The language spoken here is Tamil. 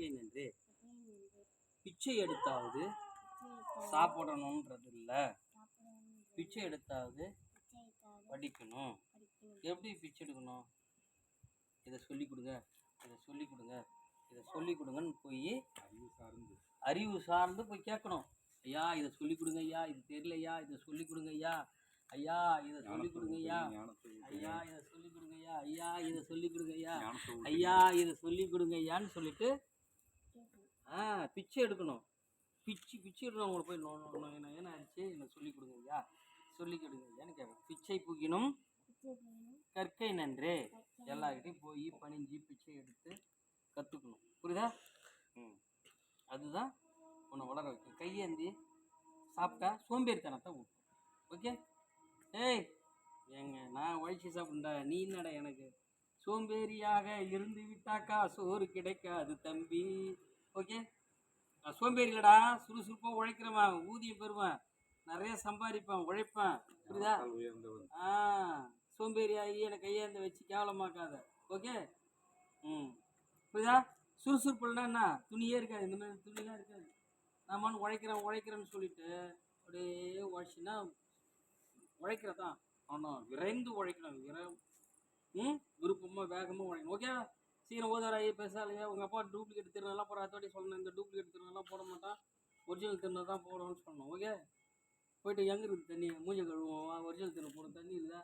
கற்கை நன்றே. பிச்சை எடுத்தாவது சாப்பிடணுன்றது இல்லை, பிச்சை எடுத்தாவது படிக்கணும். எப்படி பிச்சை எடுக்கணும்? இதை சொல்லி கொடுங்க, இதை சொல்லி கொடுங்க, இதை சொல்லி கொடுங்கன்னு போய் அறிவு சார்ந்து போய் கேட்கணும். ஐயா இதை சொல்லி கொடுங்க ஐயா, இது தெரியலையா, இதை சொல்லி கொடுங்க ஐயா, ஐயா இதை சொல்லி கொடுங்க ஐயா, ஐயா இதை சொல்லி கொடுங்க ஐயா, ஐயா இதை சொல்லி கொடுங்க ஐயா, ஐயா இதை சொல்லி கொடுங்க ஐயான்னு சொல்லிட்டு பிச்சை எடுக்கணும். பிச்சை எடுக்கணும். அவங்களை போய் என்ன ஆயிடுச்சு, என்ன சொல்லி கொடுங்க ஐயா, சொல்லி கொடுங்க ஐயான்னு கேட்கணும். பிச்சை புகினும் கற்கை நன்றே. எல்லார்கிட்டையும் போய் பணிஞ்சு பிச்சை எடுத்து கற்றுக்கணும். புரியுதா? அதுதான் உன்னை வளர வைக்கும். கையேந்தி சாப்பிட்டா சோம்பேறித்தனத்தை ஊட்டும். ஓகே? ஏய் நான் உழைச்சி சாப்பிட்டா நீ என்னடா எனக்கு சோம்பேறியாக இருந்து விட்டாக்கா சோறு கிடைக்காது தம்பி. ஓகே? நான் சோம்பேறி இல்லடா, சுறுசுறுப்பாக உழைக்கிறவன், ஊதியம் பெறுவேன், நிறைய சம்பாதிப்பேன், உழைப்பேன். புரியுதா? சோம்பேறி ஆகி எனக்கு கையேந்த வச்சு கேவலமாக்காத. ஓகே? புரியுதா? சுறுசுறுப்பு இல்லைன்னா என்ன, துணியே இருக்காது. இந்த மாதிரி துணிலாம் இருக்காது. நான் உழைக்கிறேன்னு சொல்லிட்டு அப்படியே உழைச்சின்னா உழைக்கிறதான். ஆனால் விரைந்து உழைக்கணும். விருப்பமாக வேகமாக உழைக்கணும். ஓகே? சீக்கிரம் ஓதாராயி பேசாலையா, உங்கள் அப்பா டூப்ளிகேட் திருநெல்லாம் போகிற அத்தோடி சொல்லணும். இந்த டூப்ளிகேட் திருநெல்லாம் போட மாட்டான், ஒரிஜினல் திருநெ தான் போடணும்னு சொல்லணும். ஓகே? போய்ட்டு எங்கே இருக்குது தண்ணி, மூஞ்சை கழுவோம், ஒரிஜினல் திருநெ போடும் தண்ணி இல்லை.